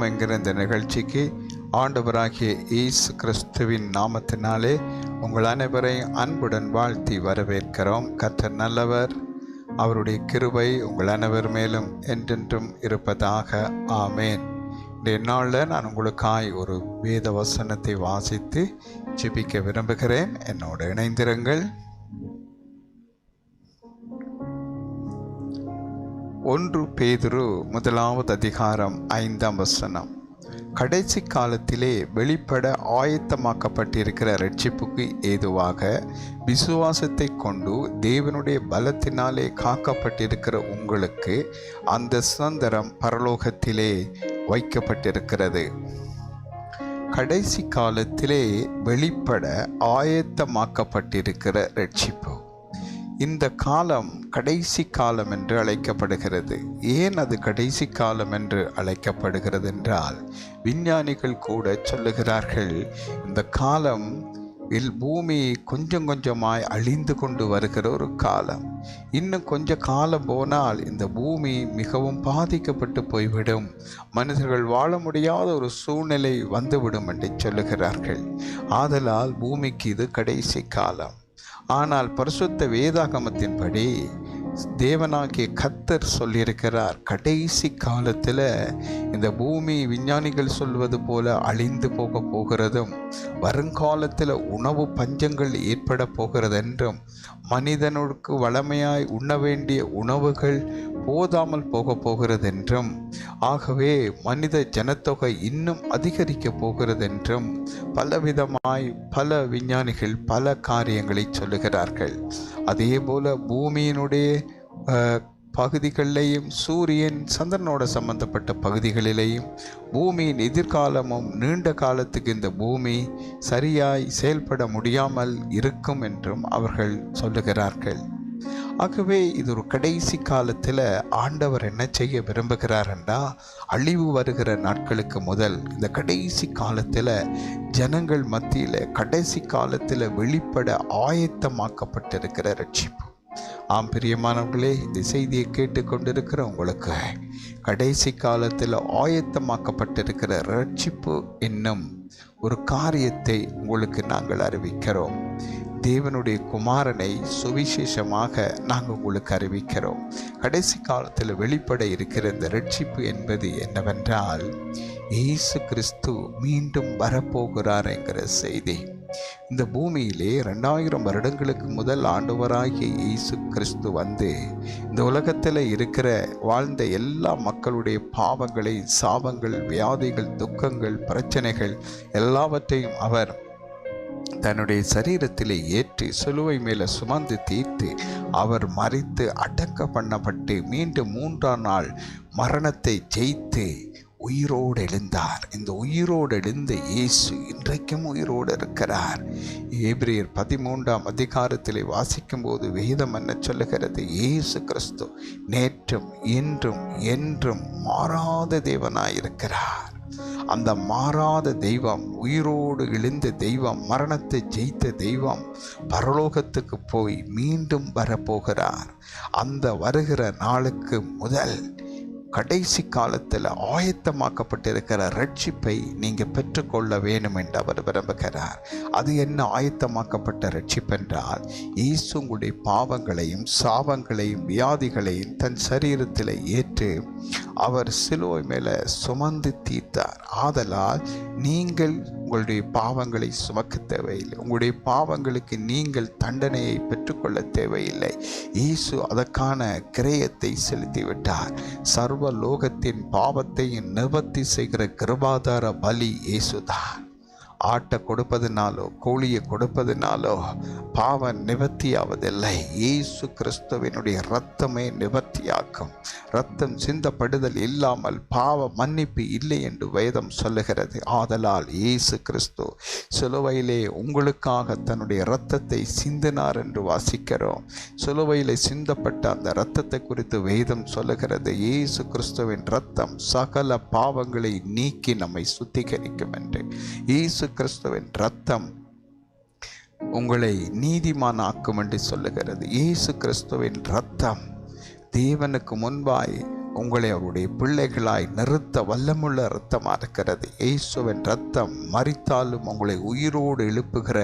என்கிற இந்த நிகழ்ச்சிக்கு ஆண்டவராகிய இயேசு கிறிஸ்துவின் நாமத்தினாலே உங்கள் அனைவரையும் அன்புடன் வாழ்த்தி வரவேற்கிறோம். கர்த்தர் நல்லவர், அவருடைய கிருபை உங்கள் அனைவர் மேலும் என்றென்றும் இருப்பதாக. ஆமேன். இன்றைய நாளில் நான் உங்களுக்காய் ஒரு வேத வசனத்தை வாசித்து ஜெபிக்க விரும்புகிறேன். என்னோடு இணைந்திருங்கள். 1 பேதுரு 1 அதிகாரம் 5ஆம் வசனம். கடைசி காலத்திலே வெளிப்பட ஆயத்தமாக்கப்பட்டிருக்கிற இரட்சிப்புக்கு ஏதுவாக விசுவாசத்தை கொண்டு தேவனுடைய பலத்தினாலே காக்கப்பட்டிருக்கிற உங்களுக்கு அந்த சுதந்திரம் பரலோகத்திலே வைக்கப்பட்டிருக்கிறது. கடைசி காலத்திலே வெளிப்பட ஆயத்தமாக்கப்பட்டிருக்கிற இரட்சிப்பு. இந்த காலம் கடைசி காலம் என்று அழைக்கப்படுகிறது. ஏன் அது கடைசி காலம் என்று அழைக்கப்படுகிறது என்றால், விஞ்ஞானிகள் கூட சொல்லுகிறார்கள், இந்த காலம் பூமி கொஞ்சம் கொஞ்சமாய் அழிந்து கொண்டு வருகிற ஒரு காலம். இன்னும் கொஞ்ச காலம் போனால் இந்த பூமி மிகவும் பாதிக்கப்பட்டு போய்விடும், மனிதர்கள் வாழ முடியாத ஒரு சூழ்நிலை வந்துவிடும் என்று சொல்லுகிறார்கள். ஆதலால் பூமிக்கு இது கடைசி காலம். ஆனால் பரிசுத்த வேதாகமத்தின்படி தேவனாகிய கர்த்தர் சொல்லியிருக்கிறார், கடைசி காலத்தில் இந்த பூமி விஞ்ஞானிகள் சொல்வது போல அழிந்து போகிறதும், வருங்காலத்தில் உணவு பஞ்சங்கள் ஏற்பட போகிறது என்றும், மனிதனுக்கு வளமையாய் உண்ண வேண்டிய உணவுகள் போதாமல் போகிறது என்றும், ஆகவே மனித ஜனத்தொகை இன்னும் அதிகரிக்க போகிறது என்றும் பலவிதமாய் பல விஞ்ஞானிகள் பல காரியங்களை சொல்லுகிறார்கள். அதே போல பூமியினுடைய பகுதிகளிலேயும், சூரியன் சந்திரனோட சம்பந்தப்பட்ட பகுதிகளிலேயும் பூமியின் எதிர்காலமும் நீண்ட காலத்துக்கு இந்த பூமி சரியாய் செயல்பட முடியாமல் இருக்கும் என்றும் அவர்கள் சொல்லுகிறார்கள். ஆகவே இது ஒரு கடைசி காலத்தில் ஆண்டவர் என்ன செய்ய விரும்புகிறார் என்றால், அழிவு வருகிற நாட்களுக்கு முதல் இந்த கடைசி காலத்தில் ஜனங்கள் மத்தியில் கடைசி காலத்தில் வெளிப்பட ஆயத்தமாக்கப்பட்டிருக்கிற இரட்சிப்பு. ஆம் பிரியமானவர்களே, இந்த செய்தியை கேட்டுக்கொண்டிருக்கிற உங்களுக்கு கடைசி காலத்தில் ஆயத்தமாக்கப்பட்டிருக்கிற இரட்சிப்பு என்னும் ஒரு காரியத்தை உங்களுக்கு நாங்கள் அறிவிக்கிறோம். தேவனுடைய குமாரனை சுவிசேஷமாக நாங்கள் உங்களுக்கு அறிவிக்கிறோம். கடைசி காலத்தில் வெளிப்பட இருக்கிற இந்த இரட்சிப்பு என்பது என்னவென்றால், இயேசு கிறிஸ்து மீண்டும் வரப்போகிறார் என்கிற செய்தி. இந்த பூமியிலே 2000 வருடங்களுக்கு முதல் ஆண்டவராகிய இயேசு கிறிஸ்து வந்து இந்த உலகத்தில் இருக்கிற வாழ்ந்த எல்லா மக்களுடைய பாவங்களை, சாபங்கள், வியாதிகள், துக்கங்கள், பிரச்சனைகள் எல்லாவற்றையும் அவர் தன்னுடைய சரீரத்திலே ஏற்றி சிலுவை மேலே சுமந்து தீர்த்து அவர் மரித்து அடக்க பண்ணப்பட்டு மீண்டும் 3ஆம் நாள் மரணத்தை ஜெயித்து உயிரோடு எழுந்தார். இந்த உயிரோடு எழுந்த இயேசு இன்றைக்கும் உயிரோடு இருக்கிறார். எபிரேயர் 13ஆம் அதிகாரத்திலே வாசிக்கும் போது வேதம் என்ன சொல்லுகிறது? இயேசு கிறிஸ்து நேற்றும் இன்றும் என்றும் மாறாத தேவனாயிருக்கிறார். அந்த மாறாத தெய்வம், உயிரோடு எழுந்த தெய்வம், மரணத்தை ஜெயித்த தெய்வம் பரலோகத்துக்கு போய் மீண்டும் வரப்போகிறார். அந்த வருகிற நாளுக்கு முதல் கடைசி காலத்தில் ஆயத்தமாக்கப்பட்டிருக்கிற இரட்சிப்பை நீங்கள் பெற்றுக்கொள்ள வேண்டும் என்று அவர் விரும்புகிறார். அது என்ன ஆயத்தமாக்கப்பட்ட இரட்சிப்பு என்றால், இயேசு உங்களுடைய பாவங்களையும் சாபங்களையும் வியாதிகளையும் தன் சரீரத்தில் ஏற்று அவர் சிலுவை மேலே சுமந்து தீர்த்தார். ஆதலால் நீங்கள் உங்களுடைய பாவங்களை சுமக்க தேவையில்லை. உங்களுடைய பாவங்களுக்கு நீங்கள் தண்டனையை பெற்றுக்கொள்ள தேவையில்லை. இயேசு அதற்கான கிரயத்தை செலுத்திவிட்டார். சர்வ லோகத்தின் பாவத்தை நிவர்த்தி செய்கிற கிருபாதார பலி இயேசுதான். ஆட்டை கொடுப்பதினாலோ கோழியை கொடுப்பதினாலோ பாவம் நிவர்த்தியாவதில்லை. இயேசு கிறிஸ்துவினுடைய இரத்தமே நிவர்த்தியாக்கும். இரத்தம் சிந்தப்படுதல் இல்லாமல் பாவ மன்னிப்பு இல்லை என்று வேதம் சொல்லுகிறது. ஆதலால் இயேசு கிறிஸ்து சிலுவையிலே உங்களுக்காக தன்னுடைய இரத்தத்தை சிந்தினார் என்று வாசிக்கிறோம். சிலுவையிலே சிந்தப்பட்ட அந்த இரத்தத்தை குறித்து வேதம் சொல்லுகிறது, இயேசு கிறிஸ்துவின் இரத்தம் சகல பாவங்களை நீக்கி நம்மை சுத்திகரிக்கும் என்று. இயேசு கிறிஸ்துவின் இரத்தம் உங்களை நீதிமானாக்கும் என்று சொல்லுகிறது. இயேசு கிறிஸ்துவின் இரத்தம் தேவனுக்கு முன்பாய் உங்களை அவருடைய பிள்ளைகளாய் நிறுத்த வல்லமுள்ள இரத்தமாக இருக்கிறது. இயேசுவின் இரத்தம் மரித்தாலும் உங்களை உயிரோடு எழுப்புகிற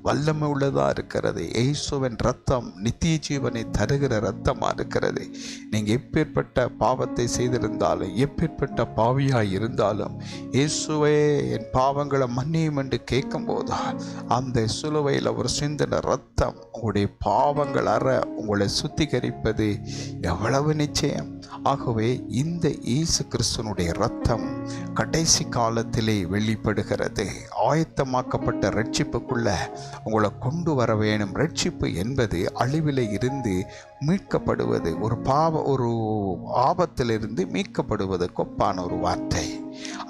வல்லமை உள்ளதாக இருக்கிறது. இயேசுவின் இரத்தம் நித்திய ஜீவனை தருகிற இரத்தமாக இருக்கிறது. நீங்கள் எப்பேற்பட்ட பாவத்தை செய்திருந்தாலும், எப்பேற்பட்ட பாவியாய் இருந்தாலும், இயேசுவே என் பாவங்களை மன்னியும் என்று கேட்கும்போது அந்த சிலுவையில் அவர் சிந்தின இரத்தம் உங்களுடைய பாவங்கள் அற உங்களை சுத்திகரிப்பது எவ்வளவு நிச்சயம். ஆகவே இந்த இயேசு கிறிஸ்துவனுடைய இரத்தம் கடைசி காலத்திலே வெளிப்படுகிறது. ஆயத்தமாக்கப்பட்ட ரட்சிப்புக்குள்ள உங்களை கொண்டு வர வேணும். ரட்சிப்பு என்பது அழிவில் இருந்து மீட்கப்படுவது, ஒரு ஆபத்திலிருந்து மீட்கப்படுவது கொப்பான ஒரு வார்த்தை.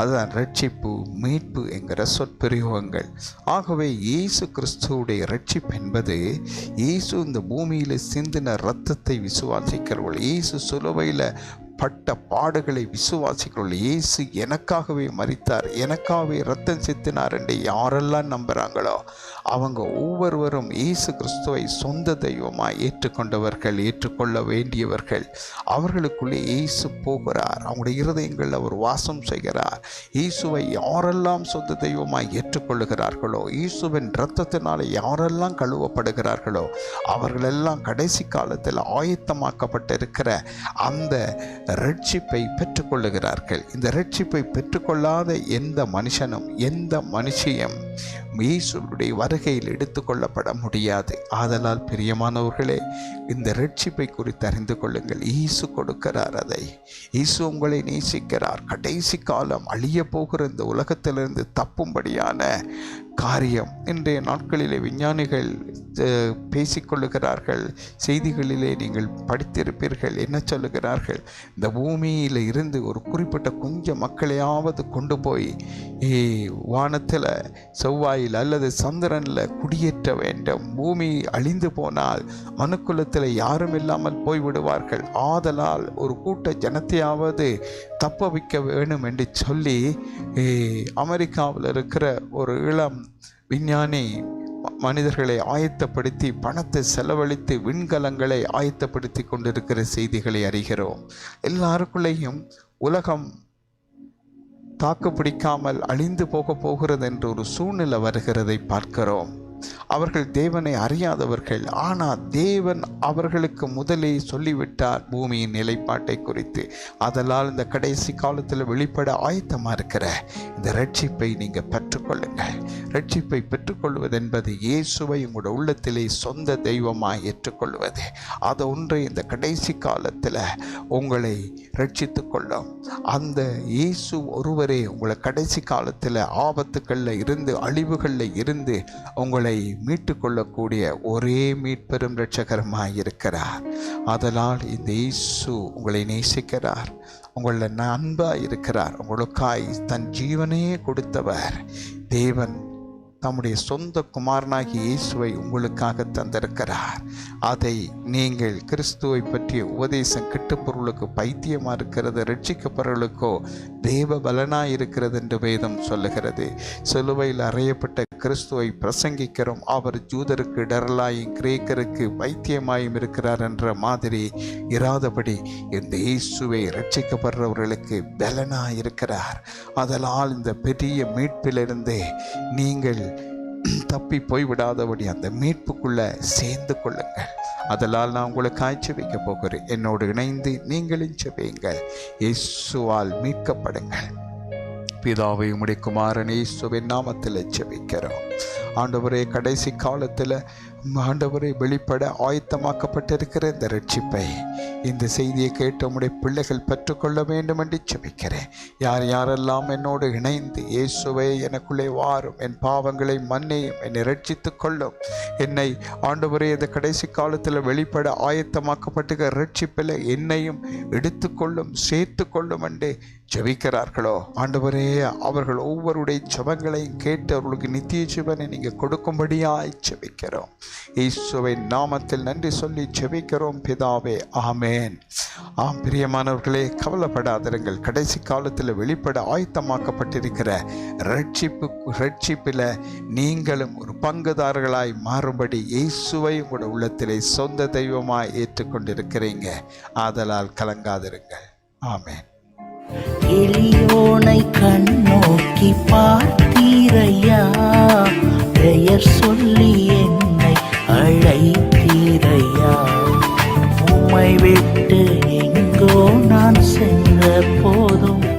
அதுதான் ரட்சிப்பு, மீட்பு என்கிற சொற்பிரயோகங்கள். ஆகவே இயேசு கிறிஸ்துவுடைய ரட்சிப்பு என்பது இயேசு இந்த பூமியில் சிந்தின இரத்தத்தை விசுவாசிக்கிறவர்கள், இயேசு சிலுவையில் பட்ட பாடுகளை விசுவாசிக்கிறவர்கள், இயேசு எனக்காகவே மரித்தார், எனக்காகவே இரத்தம் சித்தினார் என்று யாரெல்லாம் நம்புகிறாங்களோ அவங்க ஒவ்வொருவரும் இயேசு கிறிஸ்துவை சொந்த தெய்வமாக ஏற்றுக்கொண்டவர்கள், ஏற்றுக்கொள்ள வேண்டியவர்கள். அவர்களுக்குள்ளே இயேசு போகிறார், அவங்களுடைய இருதயங்களில் அவர் வாசம் செய்கிறார். இயேசுவை யாரெல்லாம் சொந்த தெய்வமாக ஏற்றுக்கொள்ளுகிறார்களோ, இயேசுவின் இரத்தத்தினால் யாரெல்லாம் கழுவப்படுகிறார்களோ அவர்களெல்லாம் கடைசி காலத்தில் ஆயத்தமாக்கப்பட்டிருக்கிற அந்த ரட்சிப்பை பெற்றுக்கொள்ளுகிறார்கள். இந்த ரட்சிப்பை பெற்றுக்கொள்ளாத எந்த மனுஷனும் எந்த மனுஷியும் இயேசுவுடைய வருகையில் எடுத்துக்கொள்ளப்பட முடியாது. ஆதலால் பிரியமானவர்களே, இந்த ரட்சிப்பை குறித்து அறிந்து கொள்ளுங்கள். இயேசு கொடுக்கிறார் அதை. இயேசு உங்களை நேசிக்கிறார். கடைசி காலம் அழிய போகிற இந்த உலகத்திலிருந்து தப்பும்படியான காரியம் இன்றைய நாட்களிலே விஞ்ஞானிகள் பேசிக்கொள்ளுகிறார்கள். செய்திகளிலே நீங்கள் படித்திருப்பீர்கள். என்ன சொல்லுகிறார்கள்? இந்த பூமியில் இருந்து ஒரு குறிப்பிட்ட கொஞ்சம் மக்களையாவது கொண்டு போய் வானத்தில், செவ்வாயில் அல்லது சந்திரனில் குடியேற்ற வேண்டும். பூமி அழிந்து போனால் மனுக்குலத்தில் யாரும் இல்லாமல் போய்விடுவார்கள். ஆதலால் ஒரு கூட்ட ஜனத்தையாவது தப்ப வைக்க வேணும் என்று சொல்லி அமெரிக்காவில் இருக்கிற ஒரு இளம் விஞ்ஞானி மனிதர்களை ஆயத்தப்படுத்தி பணத்தை செலவழித்து விண்கலங்களை ஆயத்தப்படுத்தி கொண்டிருக்கிற செய்திகளை அறிகிறோம். எல்லாருக்குள்ளேயும் உலகம் தாக்குப்பிடிக்காமல் அழிந்து போகிறது என்ற ஒரு சூழ்நிலை வருகிறதை பார்க்கிறோம். அவர்கள் தேவனை அறியாதவர்கள். ஆனால் தேவன் அவர்களுக்கு முதலே சொல்லிவிட்டார் பூமியின் நிலைப்பாட்டை குறித்து. அதனால் இந்த கடைசி காலத்தில் வெளிப்பட ஆயத்தமாக இருக்கிற இந்த ரட்சிப்பை நீங்கள் பெற்றுக்கொள்ளுங்கள். ரட்சிப்பை பெற்றுக்கொள்வது என்பது இயேசுவை உங்களோட உள்ளத்திலே சொந்த தெய்வமாக ஏற்றுக்கொள்வது. அது ஒன்றை இந்த கடைசி காலத்தில் உங்களை ரட்சித்து கொள்ளும். அந்த இயேசு ஒருவரே உங்களை கடைசி காலத்தில் ஆபத்துக்களில் இருந்து, அழிவுகளில் இருந்து உங்களை மீட்டு கொள்ளக்கூடிய ஒரே மீட்பெரும் இரட்சகரமாய் இருக்கிறார். அதனால் இந்த இயேசு உங்களை நேசிக்கிறார், உங்களை அன்பாய் இருக்கிறார். உங்களுக்காய் தன் ஜீவனையே கொடுத்தவர் தேவன் தம்முடைய சொந்த குமாரனாகிய இயேசுவை உங்களுக்காக தந்திருக்கிறார். அதை நீங்கள் கிறிஸ்துவை பற்றிய உபதேசம் கிட்டுப்பொருளுக்கு பைத்தியமாக இருக்கிறது, ரட்சிக்கப்படுறவர்களுக்கோ தேவ பலனாய் இருக்கிறது என்று வேதம் சொல்லுகிறது. சிலுவையில் அறையப்பட்ட கிறிஸ்துவை பிரசங்கிக்கிறோம். அவர் ஜூதருக்கு இடரலாயும் கிரேக்கருக்கு பைத்தியமாயும் இருக்கிறார் என்ற மாதிரி இராதபடி இந்த இயேசுவை ரட்சிக்கப்படுறவர்களுக்கு பலனாய் இருக்கிறார். அதனால் இந்த பெரிய மீட்பிலிருந்து நீங்கள் தப்பி போய்விடாதபடி அந்த மீட்புக்குள்ள சேர்ந்து கொள்ளுங்கள். அதனால் நான் உங்களை காய்ச்சி வைக்க போகிறேன். என்னோடு இணைந்து நீங்களும் செபியுங்கள். இயேசுவால் மீட்கப்படுங்கள். பிதாவை உம்முடைய குமாரன் இயேசுவின் நாமத்தில் செபிக்கிறோம். ஆண்டவரே, கடைசி காலத்தில் ஆண்டவரை வெளிப்பட ஆயத்தமாக்கப்பட்டிருக்கிற இந்த ரட்சிப்பை, இந்த செய்தியை கேட்டு உம்முடைய பிள்ளைகள் பெற்றுக்கொள்ள வேண்டும் என்று செபிக்கிறேன். யாரெல்லாம் என்னோடு இணைந்து இயேசுவை எனக்குள்ளே வாரும், என் பாவங்களை மன்னியும், என்னை ரட்சித்து கொள்ளும், என்னை ஆண்டவரே இந்த கடைசி காலத்தில் வெளிப்பட ஆயத்தமாக்கப்பட்டிருக்கிற ரட்சிப்பில் என்னையும் எடுத்துக்கொள்ளும், சேர்த்து கொள்ளும் என்று ஜெபிக்கிறார்களோ ஆண்டவரே, அவர்கள் ஒவ்வொருடைய ஜெபங்களையும் கேட்டு அவர்களுக்கு நித்திய ஜீவனை நீங்கள் கொடுக்கும்படியாய் ஜெபிக்கிறோம். இயேசுவின் நாமத்தில் நன்றி சொல்லி ஜெபிக்கிறோம் பிதாவே, ஆமேன். ஆம் பிரியமானவர்களே, கவலைப்படாதிருங்கள். கடைசி காலத்தில் வெளிப்பட ஆயத்தமாக்கப்பட்டிருக்கிற ரட்சிப்பில் நீங்களும் ஒரு பங்குதாரர்களாய் மாறும்படி இயேசுவை உங்களோட உள்ளத்திலே சொந்த தெய்வமாய் ஏற்றுக்கொண்டிருக்கிறீங்க. ஆதலால் கலங்காதிருங்கள். ஆமென். எளியோனை கண்ணோக்கி பார்த்தீரையா, பெயர் சொல்லி என்னை அழைத்தீரையா. உம்மை விட்டு எங்கோ நான் சென்ற போதும்